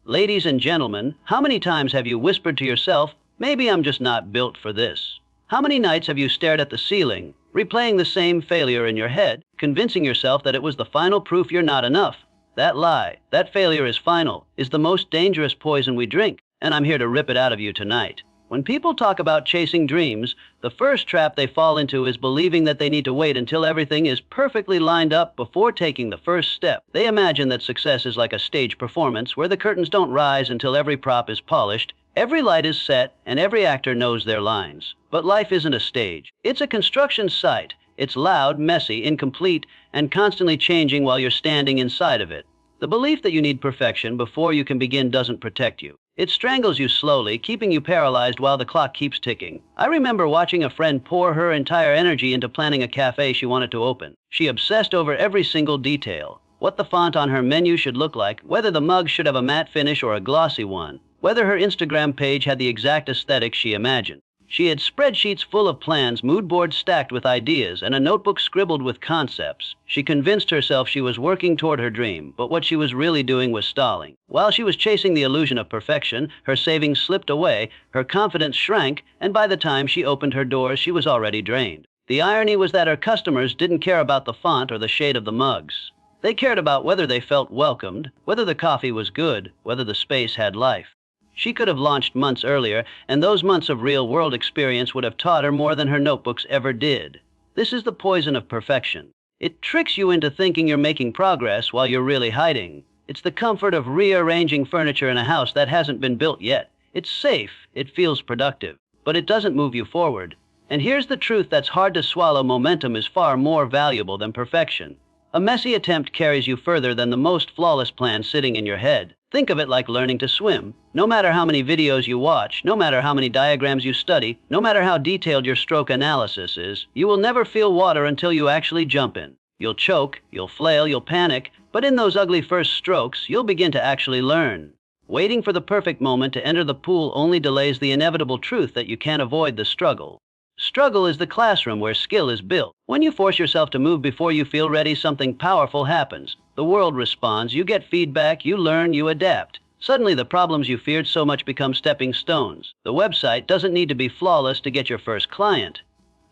Ladies and gentlemen, how many times have you whispered to yourself, maybe I'm just not built for this? How many nights have you stared at the ceiling, replaying the same failure in your head, convincing yourself that it was the final proof you're not enough? That lie, that failure is final, is the most dangerous poison we drink, and I'm here to rip it out of you tonight. When people talk about chasing dreams, the first trap they fall into is believing that they need to wait until everything is perfectly lined up before taking the first step. They imagine that success is like a stage performance where the curtains don't rise until every prop is polished, every light is set, and every actor knows their lines. But life isn't a stage. It's a construction site. It's loud, messy, incomplete, and constantly changing while you're standing inside of it. The belief that you need perfection before you can begin doesn't protect you. It strangles you slowly, keeping you paralyzed while the clock keeps ticking. I remember watching a friend pour her entire energy into planning a cafe she wanted to open. She obsessed over every single detail. What the font on her menu should look like, whether the mug should have a matte finish or a glossy one, whether her Instagram page had the exact aesthetic she imagined. She had spreadsheets full of plans, mood boards stacked with ideas, and a notebook scribbled with concepts. She convinced herself she was working toward her dream, but what she was really doing was stalling. While she was chasing the illusion of perfection, her savings slipped away, her confidence shrank, and by the time she opened her doors, she was already drained. The irony was that her customers didn't care about the font or the shade of the mugs. They cared about whether they felt welcomed, whether the coffee was good, whether the space had life. She could have launched months earlier, and those months of real-world experience would have taught her more than her notebooks ever did. This is the poison of perfection. It tricks you into thinking you're making progress while you're really hiding. It's the comfort of rearranging furniture in a house that hasn't been built yet. It's safe, it feels productive, but it doesn't move you forward. And here's the truth that's hard to swallow: momentum is far more valuable than perfection. A messy attempt carries you further than the most flawless plan sitting in your head. Think of it like learning to swim. No matter how many videos you watch, no matter how many diagrams you study, no matter how detailed your stroke analysis is, you will never feel water until you actually jump in. You'll choke, you'll flail, you'll panic, but in those ugly first strokes, you'll begin to actually learn. Waiting for the perfect moment to enter the pool only delays the inevitable truth that you can't avoid the struggle. Struggle is the classroom where skill is built. When you force yourself to move before you feel ready, something powerful happens. The world responds, you get feedback, you learn, you adapt. Suddenly the problems you feared so much become stepping stones. The website doesn't need to be flawless to get your first client.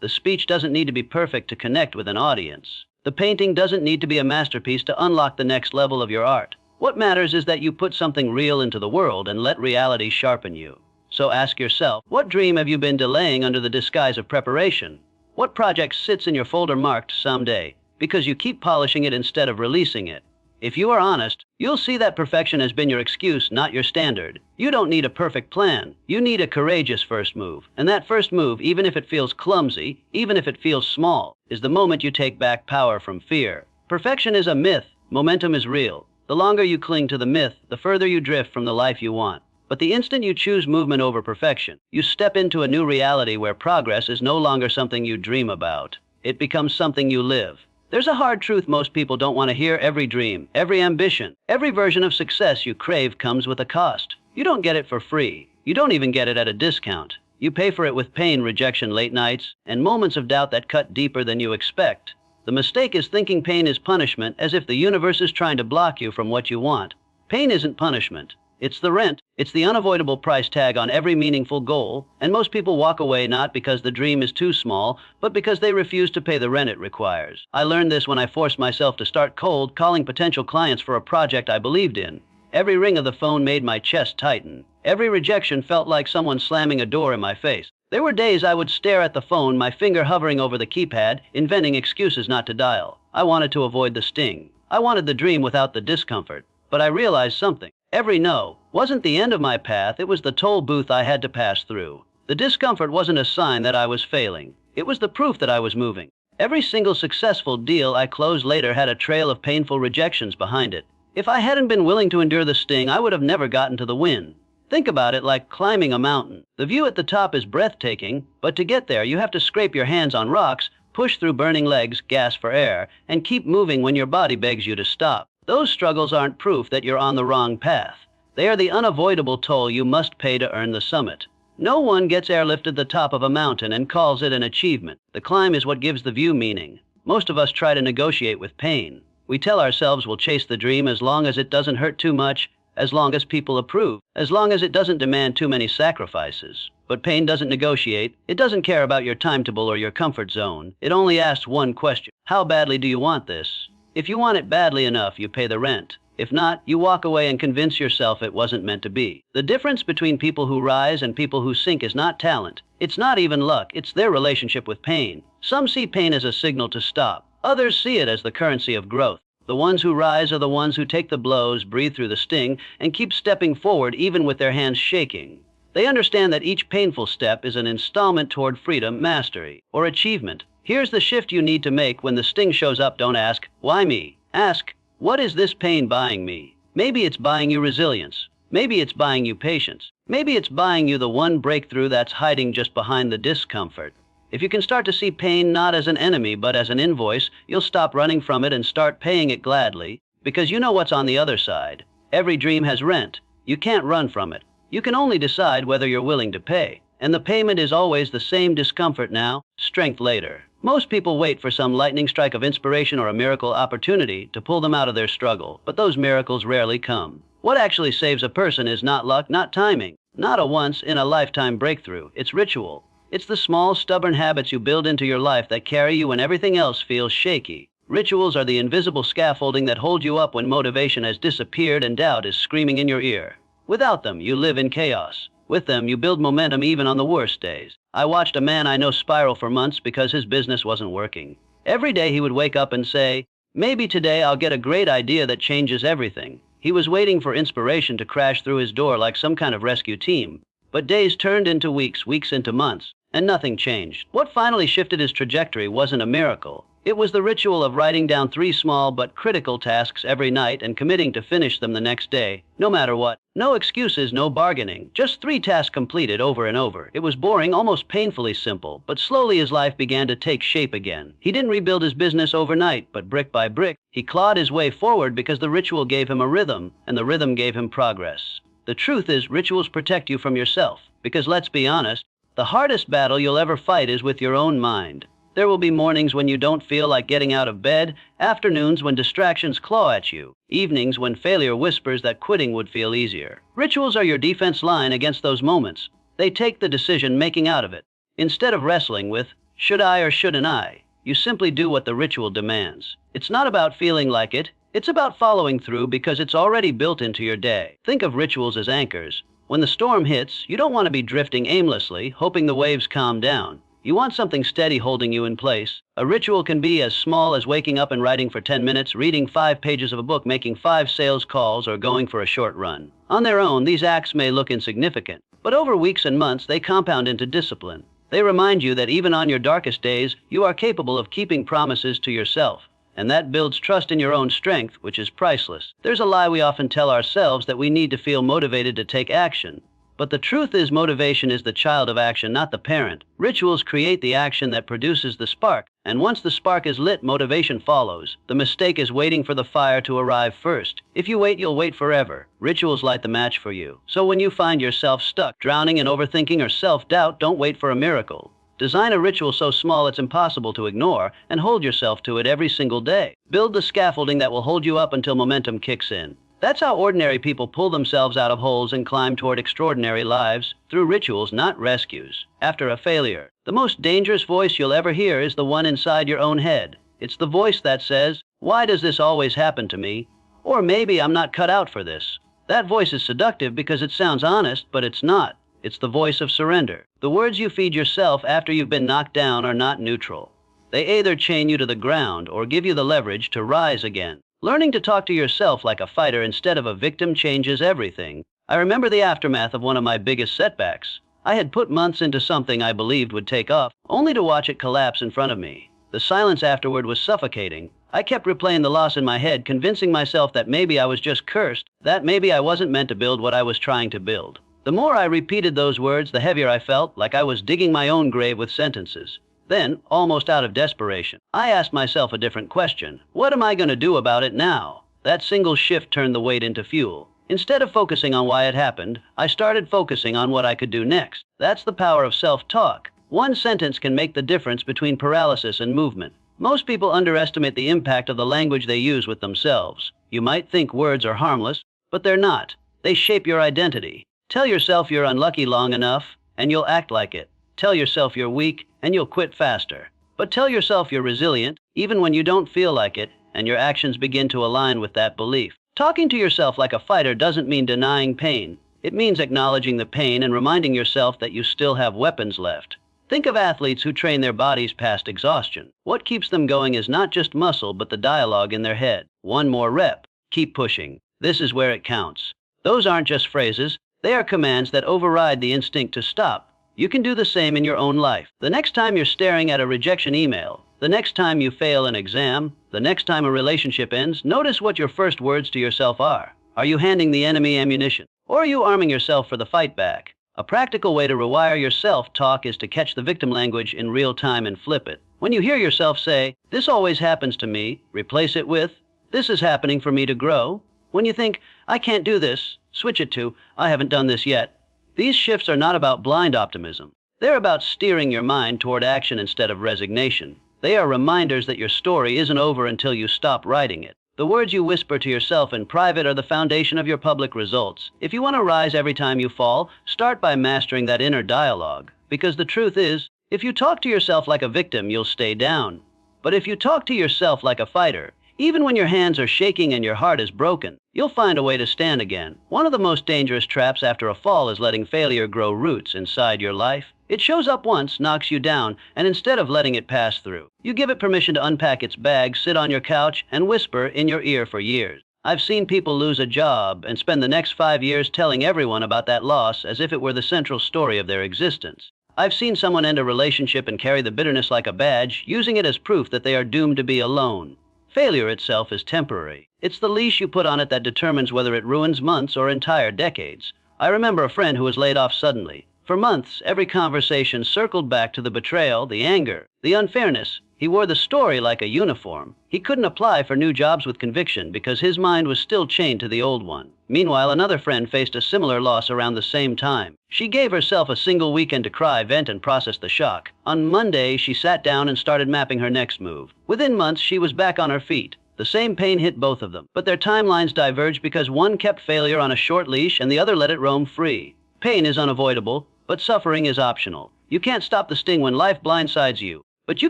The speech doesn't need to be perfect to connect with an audience. The painting doesn't need to be a masterpiece to unlock the next level of your art. What matters is that you put something real into the world and let reality sharpen you. So ask yourself, what dream have you been delaying under the disguise of preparation? What project sits in your folder marked someday because you keep polishing it instead of releasing it? If you are honest, you'll see that perfection has been your excuse, not your standard. You don't need a perfect plan. You need a courageous first move. And that first move, even if it feels clumsy, even if it feels small, is the moment you take back power from fear. Perfection is a myth. Momentum is real. The longer you cling to the myth, the further you drift from the life you want. But the instant you choose movement over perfection, you step into a new reality where progress is no longer something you dream about. It becomes something you live. There's a hard truth most people don't want to hear. Every dream, every ambition, every version of success you crave comes with a cost. You don't get it for free. You don't even get it at a discount. You pay for it with pain, rejection, late nights, and moments of doubt that cut deeper than you expect. The mistake is thinking pain is punishment, as if the universe is trying to block you from what you want. Pain isn't punishment. It's the rent. It's the unavoidable price tag on every meaningful goal, and most people walk away not because the dream is too small, but because they refuse to pay the rent it requires. I learned this when I forced myself to start cold calling potential clients for a project I believed in. Every ring of the phone made my chest tighten. Every rejection felt like someone slamming a door in my face. There were days I would stare at the phone, my finger hovering over the keypad, inventing excuses not to dial. I wanted to avoid the sting. I wanted the dream without the discomfort. But I realized something. Every no wasn't the end of my path, it was the toll booth I had to pass through. The discomfort wasn't a sign that I was failing. It was the proof that I was moving. Every single successful deal I closed later had a trail of painful rejections behind it. If I hadn't been willing to endure the sting, I would have never gotten to the win. Think about it like climbing a mountain. The view at the top is breathtaking, but to get there you have to scrape your hands on rocks, push through burning legs, gasp for air, and keep moving when your body begs you to stop. Those struggles aren't proof that you're on the wrong path. They are the unavoidable toll you must pay to earn the summit. No one gets airlifted to the top of a mountain and calls it an achievement. The climb is what gives the view meaning. Most of us try to negotiate with pain. We tell ourselves we'll chase the dream as long as it doesn't hurt too much, as long as people approve, as long as it doesn't demand too many sacrifices. But pain doesn't negotiate. It doesn't care about your timetable or your comfort zone. It only asks one question: how badly do you want this? If you want it badly enough, you pay the rent. If not, you walk away and convince yourself it wasn't meant to be. The difference between people who rise and people who sink is not talent. It's not even luck. It's their relationship with pain. Some see pain as a signal to stop. Others see it as the currency of growth. The ones who rise are the ones who take the blows, breathe through the sting, and keep stepping forward even with their hands shaking. They understand that each painful step is an installment toward freedom, mastery, or achievement. Here's the shift you need to make when the sting shows up. Don't ask, why me? Ask, what is this pain buying me? Maybe it's buying you resilience. Maybe it's buying you patience. Maybe it's buying you the one breakthrough that's hiding just behind the discomfort. If you can start to see pain not as an enemy but as an invoice, you'll stop running from it and start paying it gladly, because you know what's on the other side. Every dream has rent. You can't run from it. You can only decide whether you're willing to pay. And the payment is always the same: discomfort now, strength later. Most people wait for some lightning strike of inspiration or a miracle opportunity to pull them out of their struggle, but those miracles rarely come. What actually saves a person is not luck, not timing, not a once-in-a-lifetime breakthrough. It's ritual. It's the small, stubborn habits you build into your life that carry you when everything else feels shaky. Rituals are the invisible scaffolding that hold you up when motivation has disappeared and doubt is screaming in your ear. Without them, you live in chaos. With them, you build momentum even on the worst days. I watched a man I know spiral for months because his business wasn't working. Every day he would wake up and say, maybe today I'll get a great idea that changes everything. He was waiting for inspiration to crash through his door like some kind of rescue team. But days turned into weeks, weeks into months, and nothing changed. What finally shifted his trajectory wasn't a miracle. It was the ritual of writing down 3 small but critical tasks every night and committing to finish them the next day, no matter what. No excuses, no bargaining. Just 3 tasks completed over and over. It was boring, almost painfully simple, but slowly his life began to take shape again. He didn't rebuild his business overnight, but brick by brick, he clawed his way forward because the ritual gave him a rhythm, and the rhythm gave him progress. The truth is, rituals protect you from yourself, because let's be honest, the hardest battle you'll ever fight is with your own mind. There will be mornings when you don't feel like getting out of bed, afternoons when distractions claw at you, evenings when failure whispers that quitting would feel easier. Rituals are your defense line against those moments. They take the decision-making out of it. Instead of wrestling with, should I or shouldn't I, you simply do what the ritual demands. It's not about feeling like it. It's about following through because it's already built into your day. Think of rituals as anchors. When the storm hits, you don't want to be drifting aimlessly, hoping the waves calm down. You want something steady holding you in place. A ritual can be as small as waking up and writing for 10 minutes, reading 5 pages of a book, making 5 sales calls, or going for a short run. On their own, these acts may look insignificant, but over weeks and months, they compound into discipline. They remind you that even on your darkest days, you are capable of keeping promises to yourself. And that builds trust in your own strength, which is priceless. There's a lie we often tell ourselves that we need to feel motivated to take action. But the truth is, motivation is the child of action, not the parent. Rituals create the action that produces the spark, and once the spark is lit, motivation follows. The mistake is waiting for the fire to arrive first. If you wait, you'll wait forever. Rituals light the match for you. So when you find yourself stuck, drowning in overthinking or self-doubt, don't wait for a miracle. Design a ritual so small it's impossible to ignore, and hold yourself to it every single day. Build the scaffolding that will hold you up until momentum kicks in. That's how ordinary people pull themselves out of holes and climb toward extraordinary lives, through rituals, not rescues. After a failure, the most dangerous voice you'll ever hear is the one inside your own head. It's the voice that says, "Why does this always happen to me?" Or maybe I'm not cut out for this. That voice is seductive because it sounds honest, but it's not. It's the voice of surrender. The words you feed yourself after you've been knocked down are not neutral. They either chain you to the ground or give you the leverage to rise again. Learning to talk to yourself like a fighter instead of a victim changes everything. I remember the aftermath of one of my biggest setbacks. I had put months into something I believed would take off, only to watch it collapse in front of me. The silence afterward was suffocating. I kept replaying the loss in my head, convincing myself that maybe I was just cursed, that maybe I wasn't meant to build what I was trying to build. The more I repeated those words, the heavier I felt, like I was digging my own grave with sentences. Then, almost out of desperation, I asked myself a different question. What am I going to do about it now? That single shift turned the weight into fuel. Instead of focusing on why it happened, I started focusing on what I could do next. That's the power of self-talk. One sentence can make the difference between paralysis and movement. Most people underestimate the impact of the language they use with themselves. You might think words are harmless, but they're not. They shape your identity. Tell yourself you're unlucky long enough, and you'll act like it. Tell yourself you're weak, and you'll quit faster. But tell yourself you're resilient, even when you don't feel like it, and your actions begin to align with that belief. Talking to yourself like a fighter doesn't mean denying pain. It means acknowledging the pain and reminding yourself that you still have weapons left. Think of athletes who train their bodies past exhaustion. What keeps them going is not just muscle, but the dialogue in their head. One more rep. Keep pushing. This is where it counts. Those aren't just phrases. They are commands that override the instinct to stop. You can do the same in your own life. The next time you're staring at a rejection email, the next time you fail an exam, the next time a relationship ends, notice what your first words to yourself are. Are you handing the enemy ammunition? Or are you arming yourself for the fight back? A practical way to rewire your self-talk is to catch the victim language in real time and flip it. When you hear yourself say, "This always happens to me," replace it with, "This is happening for me to grow." When you think, "I can't do this," switch it to, "I haven't done this yet." These shifts are not about blind optimism. They're about steering your mind toward action instead of resignation. They are reminders that your story isn't over until you stop writing it. The words you whisper to yourself in private are the foundation of your public results. If you want to rise every time you fall, start by mastering that inner dialogue. Because the truth is, if you talk to yourself like a victim, you'll stay down. But if you talk to yourself like a fighter, even when your hands are shaking and your heart is broken, you'll find a way to stand again. One of the most dangerous traps after a fall is letting failure grow roots inside your life. It shows up once, knocks you down, and instead of letting it pass through, you give it permission to unpack its bag, sit on your couch, and whisper in your ear for years. I've seen people lose a job and spend the next 5 years telling everyone about that loss as if it were the central story of their existence. I've seen someone end a relationship and carry the bitterness like a badge, using it as proof that they are doomed to be alone. Failure itself is temporary. It's the leash you put on it that determines whether it ruins months or entire decades. I remember a friend who was laid off suddenly. For months, every conversation circled back to the betrayal, the anger, the unfairness. He wore the story like a uniform. He couldn't apply for new jobs with conviction because his mind was still chained to the old one. Meanwhile, another friend faced a similar loss around the same time. She gave herself a single weekend to cry, vent, and process the shock. On Monday, she sat down and started mapping her next move. Within months, she was back on her feet. The same pain hit both of them, but their timelines diverged because one kept failure on a short leash and the other let it roam free. Pain is unavoidable, but suffering is optional. You can't stop the sting when life blindsides you, but you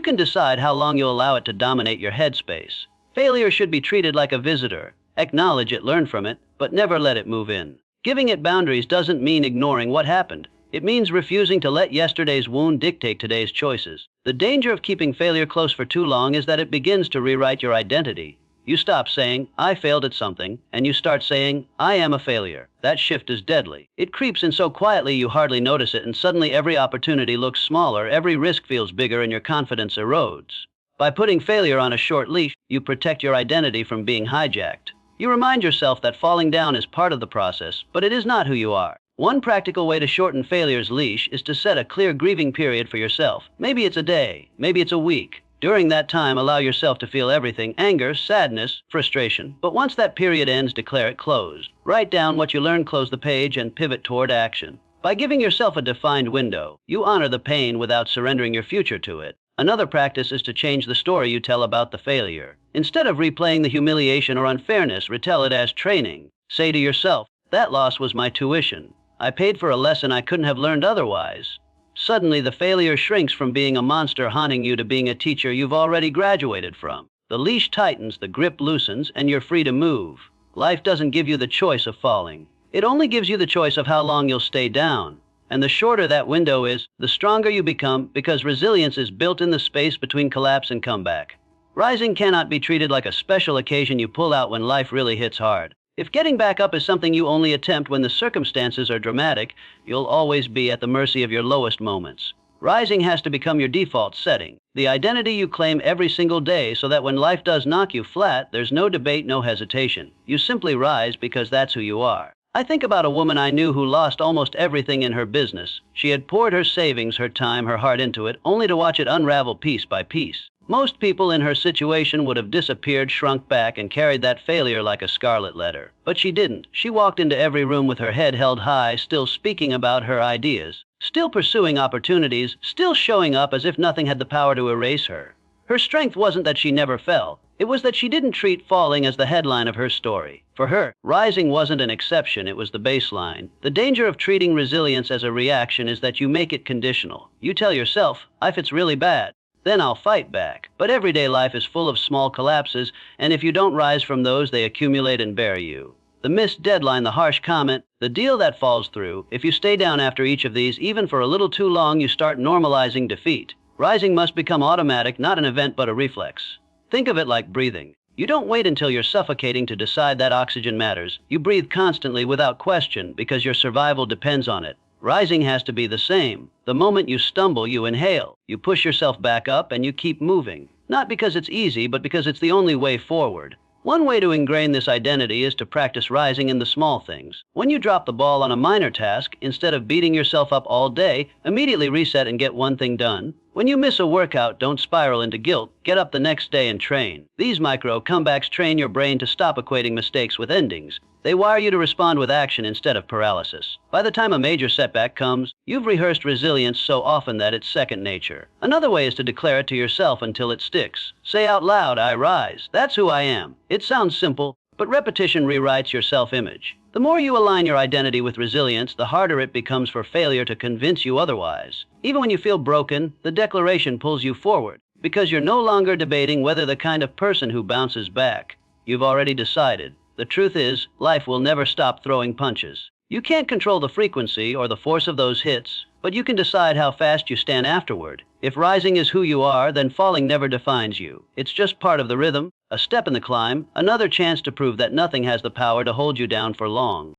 can decide how long you'll allow it to dominate your headspace. Failure should be treated like a visitor. Acknowledge it, learn from it, but never let it move in. Giving it boundaries doesn't mean ignoring what happened. It means refusing to let yesterday's wound dictate today's choices. The danger of keeping failure close for too long is that it begins to rewrite your identity. You stop saying, "I failed at something," and you start saying, "I am a failure." That shift is deadly. It creeps in so quietly you hardly notice it, and suddenly every opportunity looks smaller, every risk feels bigger, and your confidence erodes. By putting failure on a short leash, you protect your identity from being hijacked. You remind yourself that falling down is part of the process, but it is not who you are. One practical way to shorten failure's leash is to set a clear grieving period for yourself. Maybe it's a day, maybe it's a week. During that time, allow yourself to feel everything: anger, sadness, frustration. But once that period ends, declare it closed. Write down what you learned, close the page, and pivot toward action. By giving yourself a defined window, you honor the pain without surrendering your future to it. Another practice is to change the story you tell about the failure. Instead of replaying the humiliation or unfairness, retell it as training. Say to yourself, "That loss was my tuition. I paid for a lesson I couldn't have learned otherwise." Suddenly, the failure shrinks from being a monster haunting you to being a teacher you've already graduated from. The leash tightens, the grip loosens, and you're free to move. Life doesn't give you the choice of falling. It only gives you the choice of how long you'll stay down. And the shorter that window is, the stronger you become, because resilience is built in the space between collapse and comeback. Rising cannot be treated like a special occasion you pull out when life really hits hard. If getting back up is something you only attempt when the circumstances are dramatic, you'll always be at the mercy of your lowest moments. Rising has to become your default setting, the identity you claim every single day, so that when life does knock you flat, there's no debate, no hesitation. You simply rise because that's who you are. I think about a woman I knew who lost almost everything in her business. She had poured her savings, her time, her heart into it, only to watch it unravel piece by piece. Most people in her situation would have disappeared, shrunk back, and carried that failure like a scarlet letter. But she didn't. She walked into every room with her head held high, still speaking about her ideas, still pursuing opportunities, still showing up as if nothing had the power to erase her. Her strength wasn't that she never fell. It was that she didn't treat falling as the headline of her story. For her, rising wasn't an exception, it was the baseline. The danger of treating resilience as a reaction is that you make it conditional. You tell yourself, if it's really bad, then I'll fight back. But everyday life is full of small collapses, and if you don't rise from those, they accumulate and bury you. The missed deadline, the harsh comment, the deal that falls through. If you stay down after each of these, even for a little too long, you start normalizing defeat. Rising must become automatic, not an event but a reflex. Think of it like breathing. You don't wait until you're suffocating to decide that oxygen matters. You breathe constantly without question because your survival depends on it. Rising has to be the same. The moment you stumble, you inhale. You push yourself back up and you keep moving. Not because it's easy, but because it's the only way forward. One way to ingrain this identity is to practice rising in the small things. When you drop the ball on a minor task, instead of beating yourself up all day, immediately reset and get one thing done. When you miss a workout, don't spiral into guilt. Get up the next day and train. These micro comebacks train your brain to stop equating mistakes with endings. They wire you to respond with action instead of paralysis. By the time a major setback comes, you've rehearsed resilience so often that it's second nature. Another way is to declare it to yourself until it sticks. Say out loud, I rise. That's who I am. It sounds simple, but repetition rewrites your self-image. The more you align your identity with resilience, the harder it becomes for failure to convince you otherwise. Even when you feel broken, the declaration pulls you forward, because you're no longer debating whether the kind of person who bounces back. You've already decided. The truth is, life will never stop throwing punches. You can't control the frequency or the force of those hits, but you can decide how fast you stand afterward. If rising is who you are, then falling never defines you. It's just part of the rhythm, a step in the climb, another chance to prove that nothing has the power to hold you down for long.